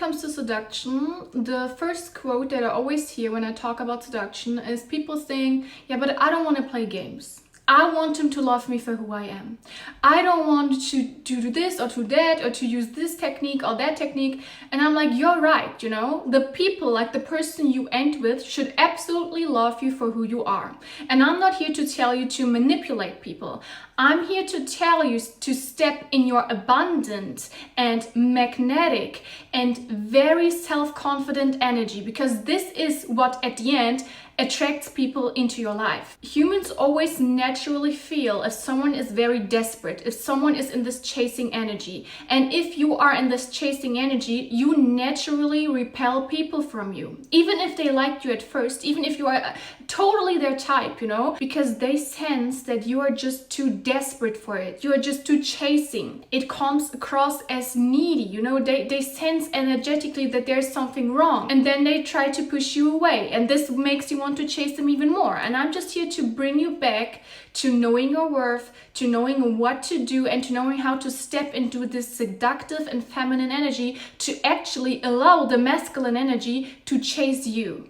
comes to seduction, the first quote that I always hear when I talk about seduction is people saying, yeah, but I don't want to play games. I want him to love me for who I am. I don't want to do this or to that or to use this technique or that technique. And I'm like, you're right, you know? The people, like the person you end with, should absolutely love you for who you are. And I'm not here to tell you to manipulate people. I'm here to tell you to step in your abundant and magnetic and very self-confident energy, because this is what at the end attracts people into your life. Humans always naturally feel if someone is very desperate, if someone is in this chasing energy. And if you are in this chasing energy, you naturally repel people from you. Even if they liked you at first, even if you are totally their type, you know, because they sense that you are just too desperate for it. You are just too chasing. It comes across as needy, you know, they sense energetically that there's something wrong. And then they try to push you away. And this makes you want to chase them even more. And I'm just here to bring you back to knowing your worth, to knowing what to do, and to knowing how to step into this seductive and feminine energy to actually allow the masculine energy to chase you.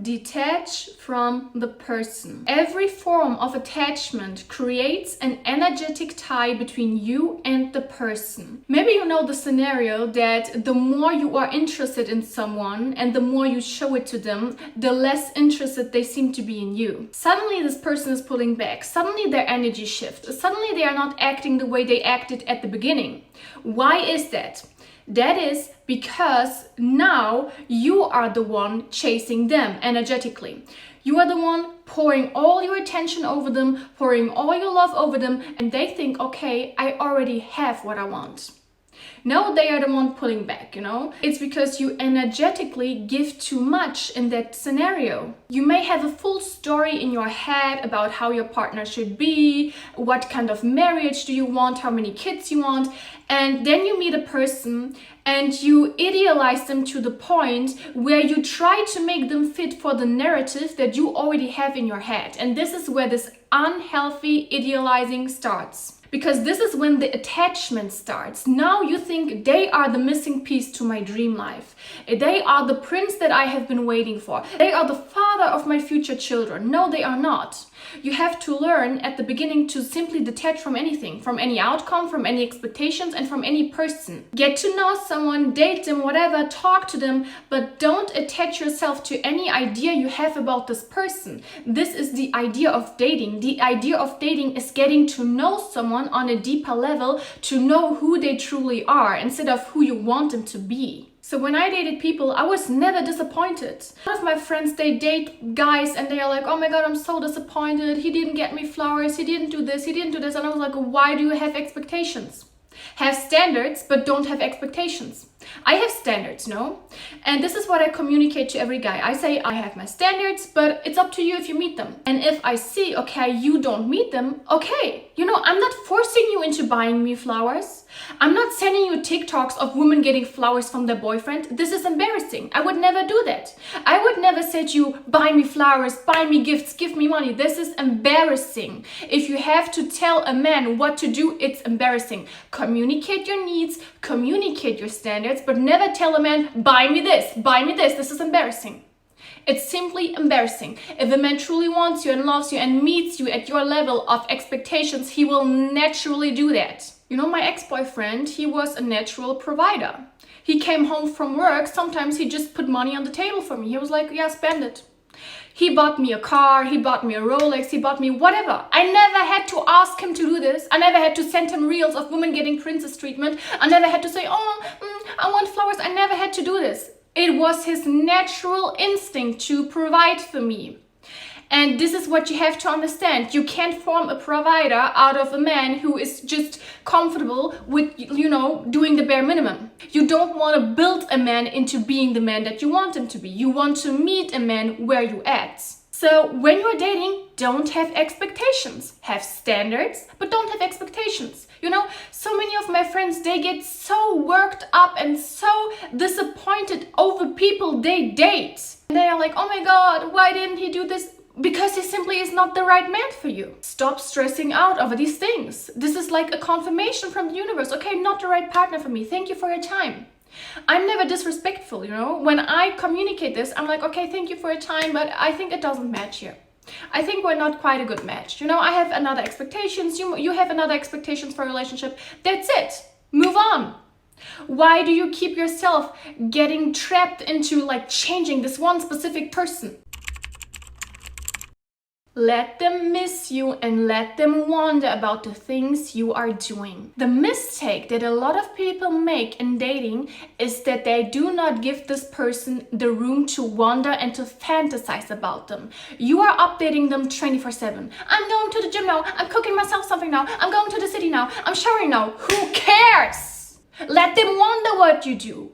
Detach from the person. Every form of attachment creates an energetic tie between you and the person. Maybe you know the scenario that the more you are interested in someone and the more you show it to them, the less interested they seem to be in you. Suddenly this person is pulling back. Suddenly their energy shifts. Suddenly they are not acting the way they acted at the beginning. Why is that? That is because now you are the one chasing them energetically. You are the one pouring all your attention over them, pouring all your love over them, and they think, okay, I already have what I want. No, they are the one pulling back, you know? It's because you energetically give too much in that scenario. You may have a full story in your head about how your partner should be, what kind of marriage do you want, how many kids you want, and then you meet a person and you idealize them to the point where you try to make them fit for the narrative that you already have in your head. And this is where this unhealthy idealizing starts. Because this is when the attachment starts. Now you think they are the missing piece to my dream life. They are the prince that I have been waiting for. They are the father of my future children. No, they are not. You have to learn at the beginning to simply detach from anything, from any outcome, from any expectations, and from any person. Get to know someone, date them, whatever, talk to them, but don't attach yourself to any idea you have about this person. This is the idea of dating. The idea of dating is getting to know someone on a deeper level, to know who they truly are instead of who you want them to be. So when I dated people, I was never disappointed. A lot of my friends, they date guys and they are like, oh my God, I'm so disappointed. He didn't get me flowers. He didn't do this. He didn't do this. And I was like, why do you have expectations? Have standards, but don't have expectations. I have standards, no? And this is what I communicate to every guy. I say, I have my standards, but it's up to you if you meet them. And if I see, okay, you don't meet them, okay. You know, I'm not forcing you into buying me flowers. I'm not sending you TikToks of women getting flowers from their boyfriend. This is embarrassing. I would never do that. I would never say to you, buy me flowers, buy me gifts, give me money. This is embarrassing. If you have to tell a man what to do, it's embarrassing. Communicate your needs, communicate your standards, but never tell a man, buy me this, buy me this. This is embarrassing. It's simply embarrassing. If a man truly wants you and loves you and meets you at your level of expectations, he will naturally do that. You know, my ex-boyfriend, he was a natural provider. He came home from work, sometimes he just put money on the table for me. He was like, yeah, spend it. He bought me a car, he bought me a Rolex, he bought me whatever. I never had to ask him to do this. I never had to send him reels of women getting princess treatment. I never had to say, I want flowers. I never had to do this. It was his natural instinct to provide for me. And this is what you have to understand. You can't form a provider out of a man who is just comfortable with, you know, doing the bare minimum. You don't want to build a man into being the man that you want him to be. You want to meet a man where you at. So when you're dating, don't have expectations. Have standards, but don't have expectations. You know, so many of my friends, they get so worked up and so disappointed over people they date. And they are like, oh my God, why didn't he do this? because he simply is not the right man for you. Stop stressing out over these things. This is like a confirmation from the universe. Okay, not the right partner for me. Thank you for your time. I'm never disrespectful, you know. When I communicate this, I'm like, okay, thank you for your time, but I think it doesn't match here. I think we're not quite a good match. You know, I have another expectations. You have another expectations for a relationship. That's it. Move on. Why do you keep yourself getting trapped into like changing this one specific person? Let them miss you and let them wonder about the things you are doing. The mistake that a lot of people make in dating is that they do not give this person the room to wonder and to fantasize about them. You are updating them 24/7. I'm going to the gym now. I'm cooking myself something now. I'm going to the city now. I'm showering now. Who cares? Let them wonder what you do.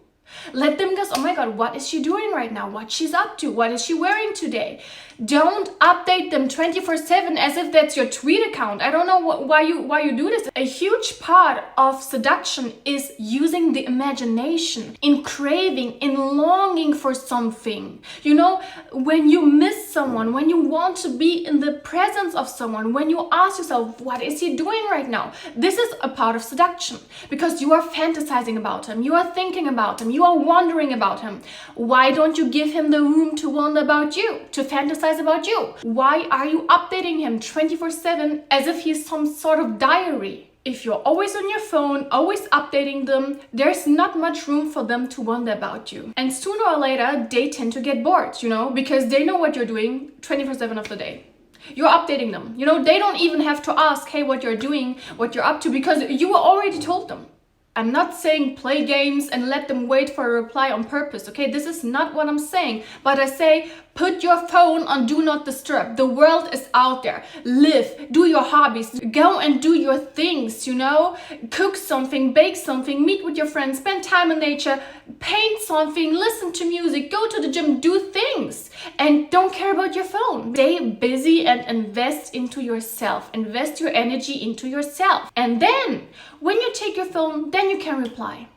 Let them guess, oh my God, what is she doing right now? What she's up to? What is she wearing today? Don't update them 24/7 as if that's your tweet account. I don't know why you do this. A huge part of seduction is using the imagination, in craving, in longing for something. You know, when you miss someone, when you want to be in the presence of someone, when you ask yourself, what is he doing right now? This is a part of seduction because you are fantasizing about him, you are thinking about him, you are wondering about him. Why don't you give him the room to wonder about you, to fantasize about you? Why are you updating him 24/7 as if he's some sort of diary? If you're always on your phone, always updating them, there's not much room for them to wonder about you. And sooner or later, they tend to get bored, you know, because they know what you're doing 24/7 of the day. You're updating them. You know, they don't even have to ask, hey, what you're doing, what you're up to, because you already told them. I'm not saying play games and let them wait for a reply on purpose, okay? This is not what I'm saying. But I say, put your phone on do not disturb. The world is out there. Live, do your hobbies, go and do your things, you know? Cook something, bake something, meet with your friends, spend time in nature, paint something, listen to music, go to the gym, do things. And don't care about your phone. Stay busy and invest into yourself. Invest your energy into yourself. And then, when you take your phone, then you can reply.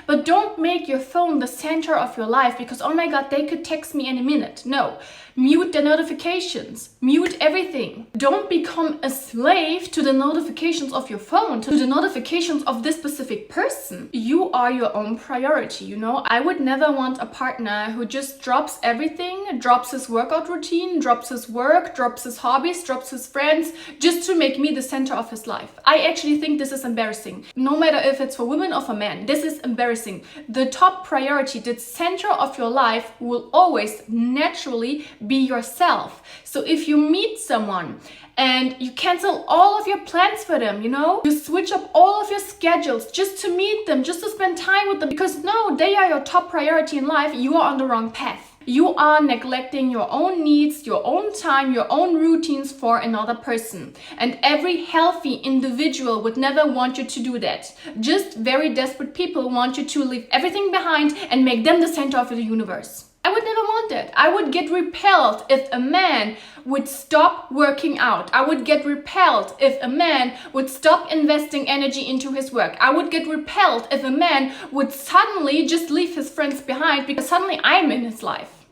But don't make your phone the center of your life because, oh my God, they could text me any minute. No. Mute the notifications. Mute everything. Don't become a slave to the notifications of your phone, to the notifications of this specific person. You are your own priority, you know? I would never want a partner who just drops everything, drops his workout routine, drops his work, drops his hobbies, drops his friends, just to make me the center of his life. I actually think this is embarrassing. No matter if it's for women or for men, this is embarrassing. The top priority, the center of your life will always naturally be yourself. So if you meet someone and you cancel all of your plans for them, you know, you switch up all of your schedules just to meet them, just to spend time with them, because no, they are your top priority in life, you are on the wrong path. You are neglecting your own needs, your own time, your own routines for another person. And every healthy individual would never want you to do that. Just very desperate people want you to leave everything behind and make them the center of the universe. I would never want that. I would get repelled if a man would stop working out. I would get repelled if a man would stop investing energy into his work. I would get repelled if a man would suddenly just leave his friends behind because suddenly I'm in his life.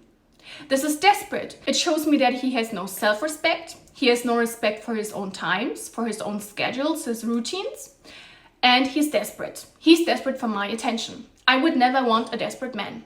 This is desperate. It shows me that he has no self-respect. He has no respect for his own times, for his own schedules, his routines. And he's desperate. He's desperate for my attention. I would never want a desperate man.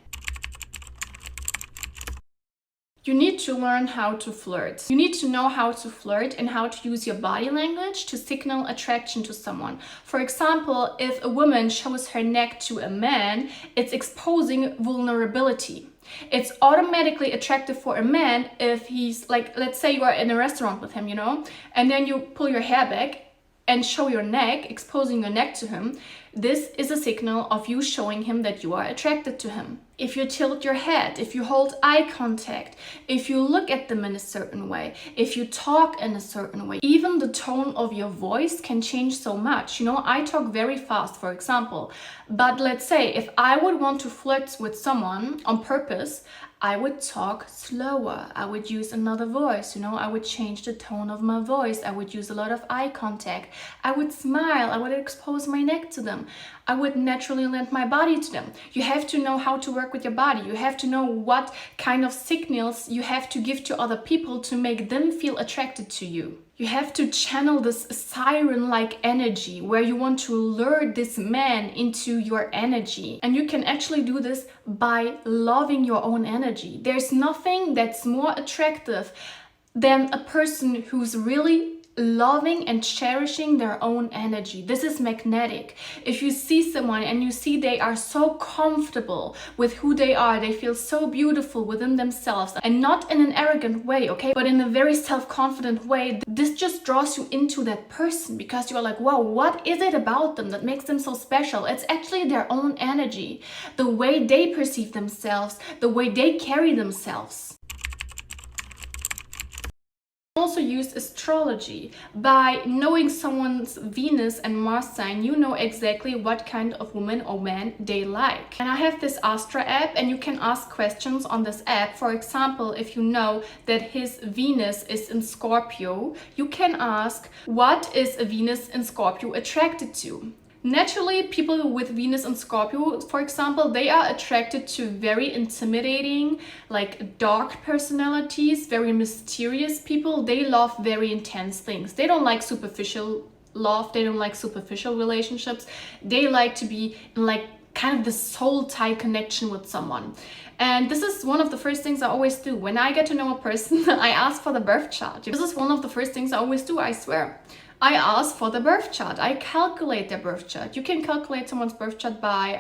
You need to learn how to flirt. You need to know how to flirt and how to use your body language to signal attraction to someone. For example, if a woman shows her neck to a man, it's exposing vulnerability. It's automatically attractive for a man if he's like, let's say you are in a restaurant with him, you know, and then you pull your hair back and show your neck, exposing your neck to him. This is a signal of you showing him that you are attracted to him. If you tilt your head, if you hold eye contact, if you look at them in a certain way, if you talk in a certain way, even the tone of your voice can change so much. You know, I talk very fast, for example, but let's say if I would want to flirt with someone on purpose, I would talk slower. I would use another voice, you know, I would change the tone of my voice. I would use a lot of eye contact. I would smile. I would expose my neck to them. I would naturally lend my body to them. You have to know how to work with your body. You have to know what kind of signals you have to give to other people to make them feel attracted to you. You have to channel this siren-like energy where you want to lure this man into your energy. And you can actually do this by loving your own energy. There's nothing that's more attractive than a person who's really loving and cherishing their own energy. This is magnetic. If you see someone and you see they are so comfortable with who they are, they feel so beautiful within themselves, and not in an arrogant way, okay, but in a very self-confident way, this just draws you into that person because you're like, wow, what is it about them that makes them so special? It's actually their own energy, the way they perceive themselves, the way they carry themselves. Also use astrology. By knowing someone's Venus and Mars sign, you know exactly what kind of woman or man they like. And I have this Astra app, and you can ask questions on this app. For example, if you know that his Venus is in Scorpio, you can ask, what is a Venus in Scorpio attracted to? Naturally, people with Venus and Scorpio, for example, they are attracted to very intimidating, like dark personalities, very mysterious people. They love very intense things. They don't like superficial love. They don't like superficial relationships. They like to be in like kind of the soul tie connection with someone. And this is one of the first things I always do. When I get to know a person, I ask for the birth chart. This is one of the first things I always do, I swear. I ask for the birth chart. I calculate their birth chart. You can calculate someone's birth chart by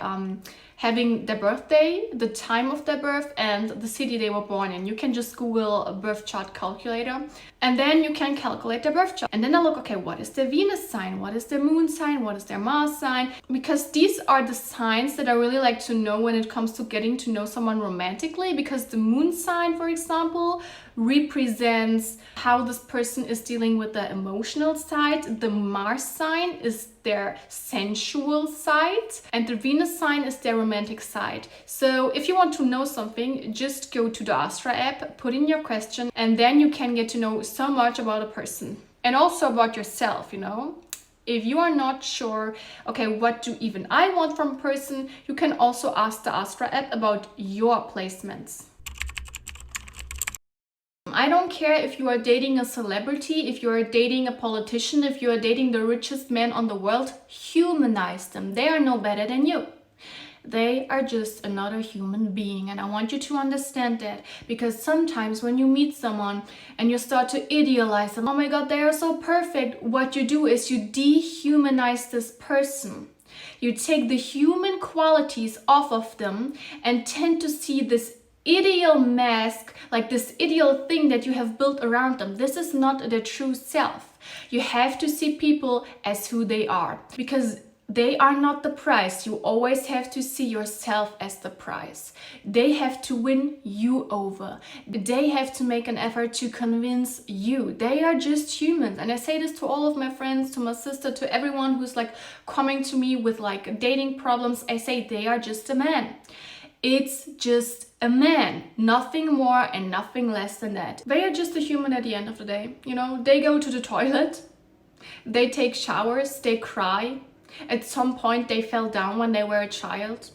having their birthday, the time of their birth, and the city they were born in. You can just Google a birth chart calculator, and then you can calculate their birth chart. And then I look, okay, what is their Venus sign? What is their moon sign? What is their Mars sign? Because these are the signs that I really like to know when it comes to getting to know someone romantically, because the moon sign, for example, represents how this person is dealing with the emotional side. The Mars sign is their sensual side, and the Venus sign is their romantic side. So if you want to know something, just go to the Astra app, put in your question, and then you can get to know so much about a person and also about yourself, you know. If you are not sure, okay, what do even I want from a person, you can also ask the Astra app about your placements. I don't care if you are dating a celebrity, if you are dating a politician, if you are dating the richest man on the world, humanize them. They are no better than you. They are just another human being, and I want you to understand that, because sometimes when you meet someone and you start to idealize them, oh my god, they are so perfect, what you do is you dehumanize this person. You take the human qualities off of them and tend to see this ideal mask, like this ideal thing that you have built around them. This is not their true self. You have to see people as who they are, because they are not the prize. You always have to see yourself as the prize. They have to win you over. They have to make an effort to convince you. They are just humans. And I say this to all of my friends, to my sister, to everyone who's like coming to me with like dating problems. I say they are just a man. It's just a man, nothing more and nothing less than that. They are just a human at the end of the day. You know, they go to the toilet, they take showers, they cry. At some point they fell down when they were a child.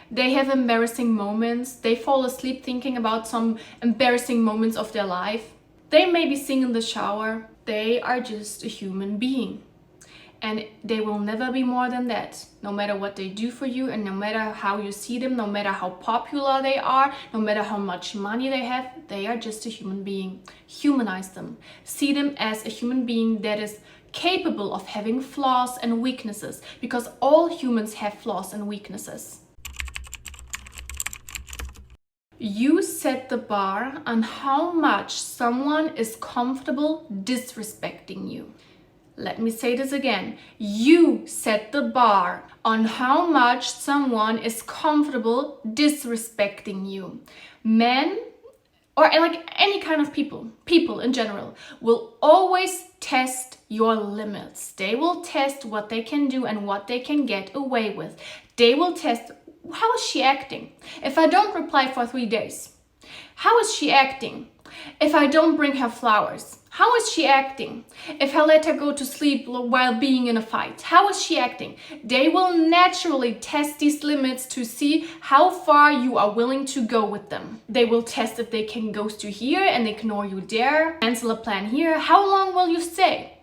They have embarrassing moments. They fall asleep thinking about some embarrassing moments of their life. They maybe sing in the shower. They are just a human being. And they will never be more than that, no matter what they do for you, and no matter how you see them, no matter how popular they are, no matter how much money they have, they are just a human being. Humanize them. See them as a human being that is capable of having flaws and weaknesses, because all humans have flaws and weaknesses. You set the bar on how much someone is comfortable disrespecting you. Let me say this again. You set the bar on how much someone is comfortable disrespecting you. Men, or like any kind of people in general, will always test your limits. They will test what they can do and what they can get away with. They will test, how is she acting? If I don't reply for 3 days, how is she acting? If I don't bring her flowers, How is she acting? If I let her go to sleep while being in a fight, how is she acting? They will naturally test these limits to see how far you are willing to go with them. They will test if they can ghost you here and ignore you there, cancel a plan here. How long will you stay?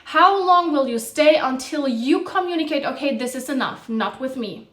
How long will you stay until you communicate, okay, this is enough, not with me?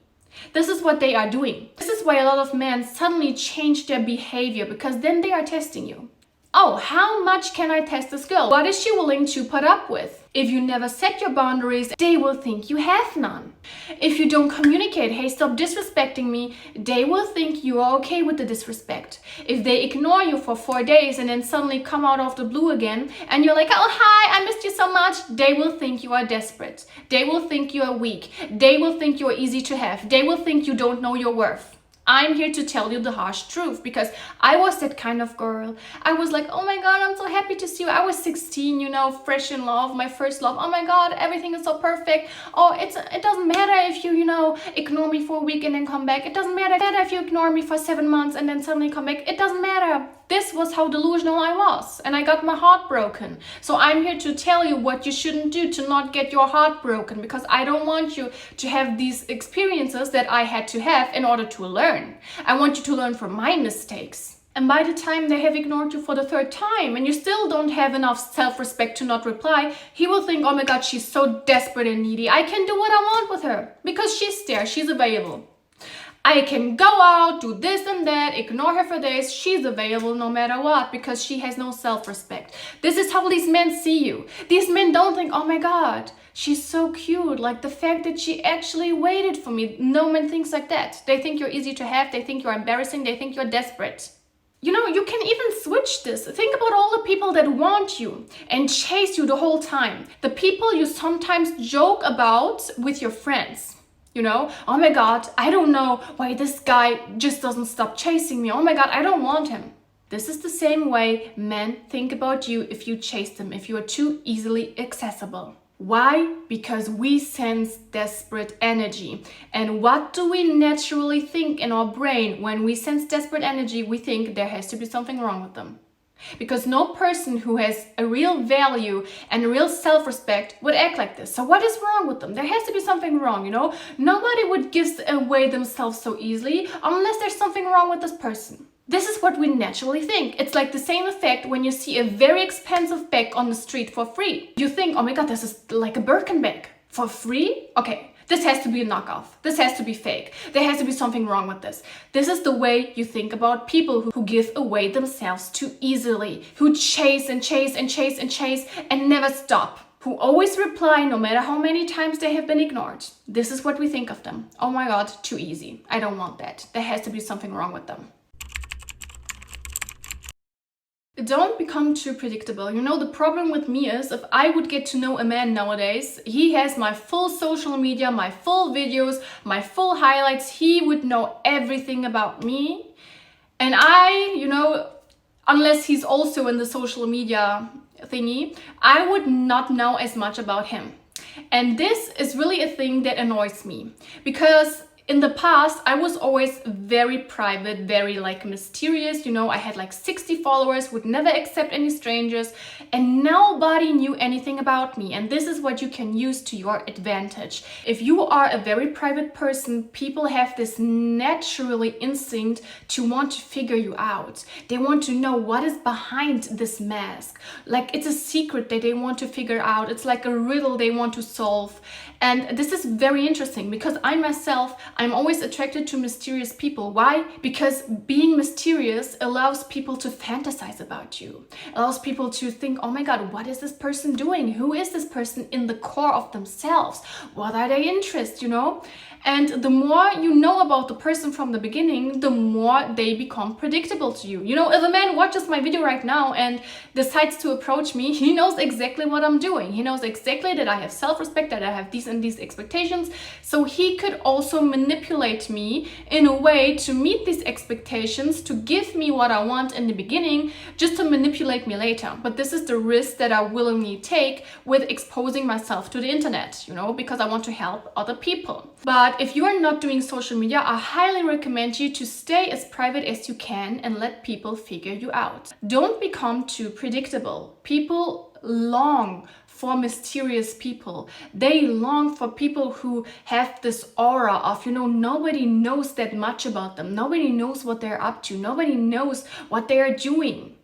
This is what they are doing. This is why a lot of men suddenly change their behavior, because then they are testing you. Oh, how much can I test this girl? What is she willing to put up with? If you never set your boundaries, they will think you have none. If you don't communicate, hey, stop disrespecting me, they will think you are okay with the disrespect. If they ignore you for 4 days and then suddenly come out of the blue again and you're like, oh, hi, I missed you so much, they will think you are desperate. They will think you are weak. They will think you are easy to have. They will think you don't know your worth. I'm here to tell you the harsh truth, because I was that kind of girl. I was like, oh my God, I'm so happy to see you. I was 16, you know, fresh in love, my first love. Oh my God, everything is so perfect. Oh, it doesn't matter if you know, ignore me for a week and then come back. It doesn't matter if you ignore me for 7 months and then suddenly come back. It doesn't matter. This was how delusional I was, and I got my heart broken. So I'm here to tell you what you shouldn't do to not get your heart broken, because I don't want you to have these experiences that I had to have in order to learn. I want you to learn from my mistakes. And by the time they have ignored you for the 3rd time and you still don't have enough self-respect to not reply, he will think, oh my God, she's so desperate and needy. I can do what I want with her because she's there, she's available. I can go out, do this and that, ignore her for days. She's available no matter what, because she has no self-respect. This is how these men see you. These men don't think, oh my God, she's so cute. Like the fact that she actually waited for me. No man thinks like that. They think you're easy to have. They think you're embarrassing. They think you're desperate. You know, you can even switch this. Think about all the people that want you and chase you the whole time. The people you sometimes joke about with your friends. You know, oh my God, I don't know why this guy just doesn't stop chasing me. Oh my God, I don't want him. This is the same way men think about you if you chase them, if you are too easily accessible. Why? Because we sense desperate energy. And what do we naturally think in our brain when we sense desperate energy? We think there has to be something wrong with them. Because no person who has a real value and real self-respect would act like this. So what is wrong with them? There has to be something wrong, you know? Nobody would give away themselves so easily unless there's something wrong with this person. This is what we naturally think. It's like the same effect when you see a very expensive bag on the street for free. You think, oh my God, this is like a Birkin bag. For free? Okay. This has to be a knockoff. This has to be fake. There has to be something wrong with this. This is the way you think about people who give away themselves too easily, who chase and chase and chase and chase and never stop, who always reply no matter how many times they have been ignored. This is what we think of them. Oh my God, too easy. I don't want that. There has to be something wrong with them. Don't become too predictable. You know, the problem with me is if I would get to know a man nowadays, he has my full social media, my full videos, my full highlights. He would know everything about me. And I, you know, unless he's also in the social media thingy, I would not know as much about him. And this is really a thing that annoys me, because in the past, I was always very private, very like mysterious, you know, I had like 60 followers, would never accept any strangers, and nobody knew anything about me. And this is what you can use to your advantage. If you are a very private person, people have this naturally instinct to want to figure you out. They want to know what is behind this mask. Like it's a secret that they want to figure out. It's like a riddle they want to solve. And this is very interesting because I myself, I'm always attracted to mysterious people. Why? Because being mysterious allows people to fantasize about you. Allows people to think, oh my God, what is this person doing? Who is this person in the core of themselves? What are their interests, you know? And the more you know about the person from the beginning, the more they become predictable to you. You know, if a man watches my video right now and decides to approach me, he knows exactly what I'm doing. He knows exactly that I have self-respect, that I have these and these expectations. So he could also manipulate me in a way to meet these expectations, to give me what I want in the beginning, just to manipulate me later. But this is the risk that I willingly take with exposing myself to the internet, you know, because I want to help other people. But But if you are not doing social media, I highly recommend you to stay as private as you can and let people figure you out. Don't become too predictable. People long for mysterious people. They long for people who have this aura of, nobody knows that much about them. Nobody knows what they're up to. Nobody knows what they are doing.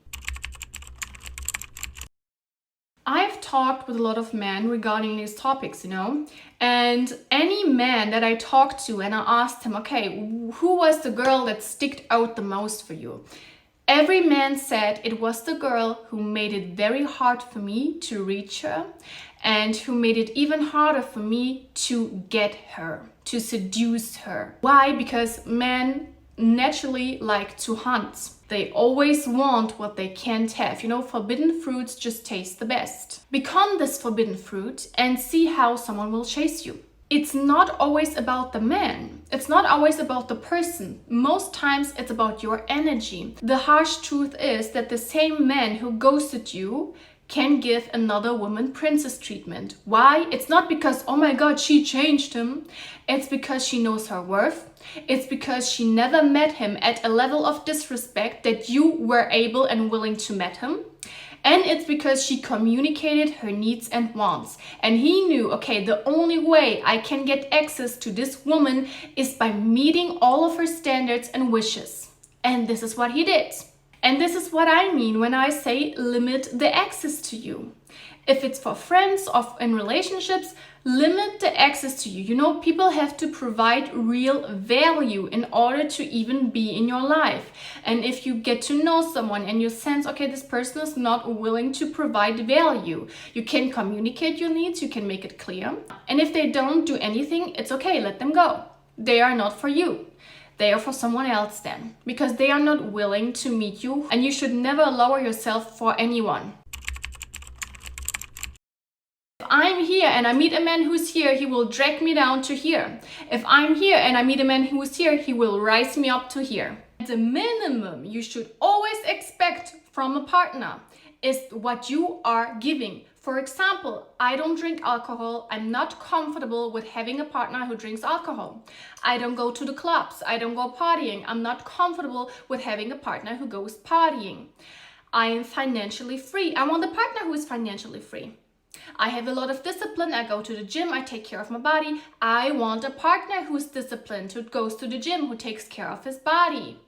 I've talked with a lot of men regarding these topics, and any man that I talked to and I asked him, okay, who was the girl that sticked out the most for you? Every man said it was the girl who made it very hard for me to reach her and who made it even harder for me to get her, to seduce her. Why? Because men naturally like to hunt. They always want what they can't have. Forbidden fruits just taste the best. Become this forbidden fruit and see how someone will chase you. It's not always about the man. It's not always about the person. Most times it's about your energy. The harsh truth is that the same man who ghosted you can give another woman princess treatment. Why? It's not because, oh my God, she changed him. It's because she knows her worth. It's because she never met him at a level of disrespect that you were able and willing to meet him. And it's because she communicated her needs and wants. And he knew, okay, the only way I can get access to this woman is by meeting all of her standards and wishes. And this is what he did. And this is what I mean when I say limit the access to you. If it's for friends or in relationships, limit the access to you. People have to provide real value in order to even be in your life. And if you get to know someone and you sense, okay, this person is not willing to provide value, you can communicate your needs, you can make it clear. And if they don't do anything, it's okay, let them go. They are not for you. They are for someone else then, because they are not willing to meet you, and you should never lower yourself for anyone. If I'm here and I meet a man who's here, he will drag me down to here. If I'm here and I meet a man who's here, he will rise me up to here. The minimum you should always expect from a partner is what you are giving. For example, I don't drink alcohol. I'm not comfortable with having a partner who drinks alcohol. I don't go to the clubs. I don't go partying. I'm not comfortable with having a partner who goes partying. I am financially free. I want a partner who is financially free. I have a lot of discipline. I go to the gym. I take care of my body. I want a partner who's disciplined, who goes to the gym, who takes care of his body.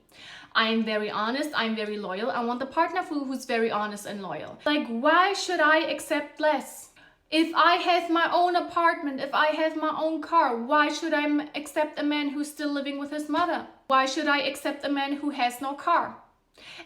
I'm very honest, I'm very loyal. I want a partner who's very honest and loyal. Like, why should I accept less? If I have my own apartment, if I have my own car, why should I accept a man who's still living with his mother? Why should I accept a man who has no car?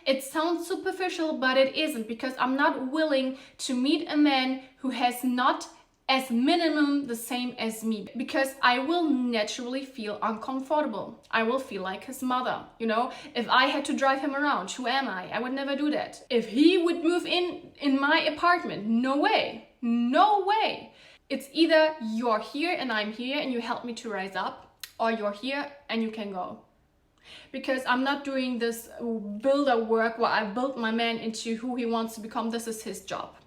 It sounds superficial, but it isn't, because I'm not willing to meet a man who has not as minimum the same as me, because I will naturally feel uncomfortable. I will feel like his mother. If I had to drive him around, who am I? I would never do that. If he would move in my apartment, no way, no way. It's either you're here and I'm here and you help me to rise up, or you're here and you can go. Because I'm not doing this builder work where I build my man into who he wants to become. This is his job.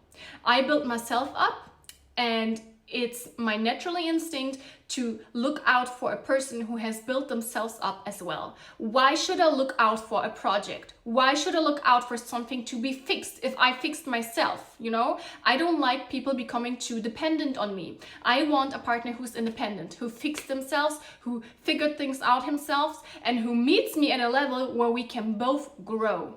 I built myself up, and it's my natural instinct to look out for a person who has built themselves up as well. Why should I look out for a project? Why should I look out for something to be fixed if I fixed myself? I don't like people becoming too dependent on me. I want a partner who's independent, who fixed themselves, who figured things out himself, and who meets me at a level where we can both grow.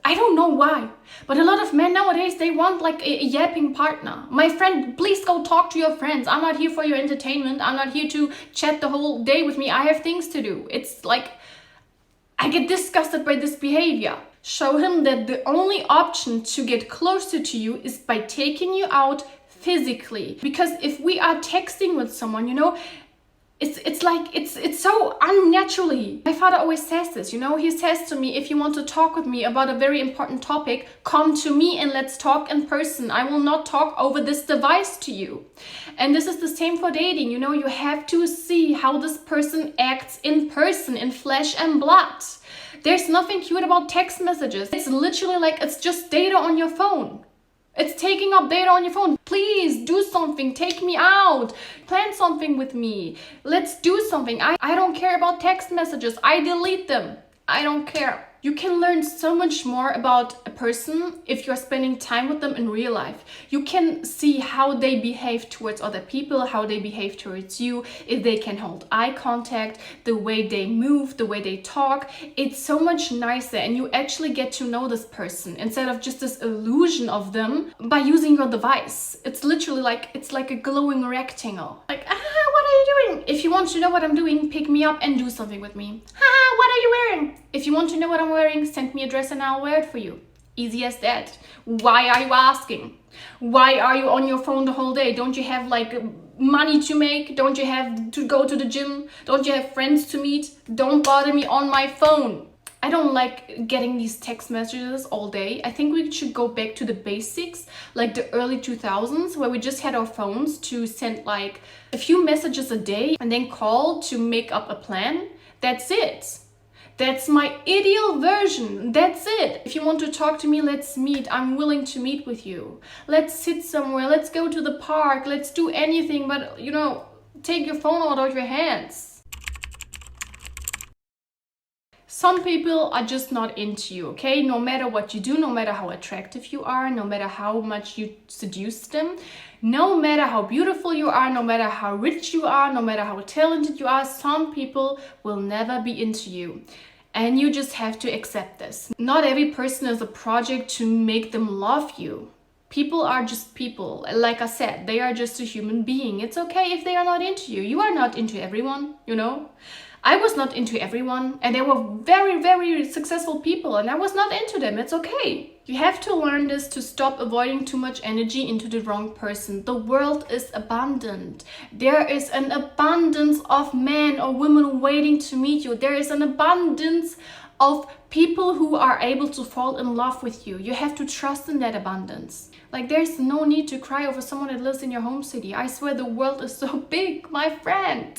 I don't know why, but a lot of men nowadays, they want like a yapping partner. My friend, please go talk to your friends. I'm not here for your entertainment. I'm not here to chat the whole day with me. I have things to do. It's like, I get disgusted by this behavior. Show him that the only option to get closer to you is by taking you out physically. Because if we are texting with someone, it's so unnaturally. My father always says this, he says to me, if you want to talk with me about a very important topic, come to me and let's talk in person. I will not talk over this device to you. And this is the same for dating. You have to see how this person acts in person, in flesh and blood. There's nothing cute about text messages. It's literally like, it's just data on your phone. It's taking up data on your phone. Please do something. Take me out. Plan something with me. Let's do something. I don't care about text messages. I delete them. I don't care. You can learn so much more about a person if you're spending time with them in real life. You can see how they behave towards other people, how they behave towards you, if they can hold eye contact, the way they move, the way they talk. It's so much nicer, and you actually get to know this person instead of just this illusion of them by using your device. It's literally like, it's like a glowing rectangle. Like, what are you doing? If you want to know what I'm doing, pick me up and do something with me. What are you wearing? If you want to know what I'm wearing, send me a dress and I'll wear it for you. Easy as that. Why are you asking? Why are you on your phone the whole day? Don't you have like money to make? Don't you have to go to the gym? Don't you have friends to meet? Don't bother me on my phone. I don't like getting these text messages all day. I think we should go back to the basics, like the early 2000s, where we just had our phones to send like a few messages a day and then call to make up a plan. That's it. That's my ideal version. That's it. If you want to talk to me, let's meet. I'm willing to meet with you. Let's sit somewhere. Let's go to the park. Let's do anything, but take your phone out of your hands. Some people are just not into you, okay? No matter what you do, no matter how attractive you are, no matter how much you seduce them, no matter how beautiful you are, no matter how rich you are, no matter how talented you are, some people will never be into you. And you just have to accept this. Not every person is a project to make them love you. People are just people. Like I said, they are just a human being. It's okay if they are not into you. You are not into everyone, I was not into everyone, and there were very, very successful people, and I was not into them. It's okay. You have to learn this to stop avoiding too much energy into the wrong person. The world is abundant. There is an abundance of men or women waiting to meet you. There is an abundance of people who are able to fall in love with you. You have to trust in that abundance. Like, there's no need to cry over someone that lives in your home city. I swear the world is so big, my friend.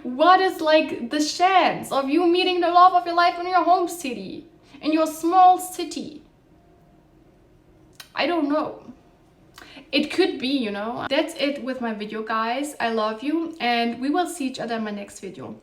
What is like the chance of you meeting the love of your life in your home city, in your small city? I don't know. It could be, That's it with my video, guys. I love you, and we will see each other in my next video.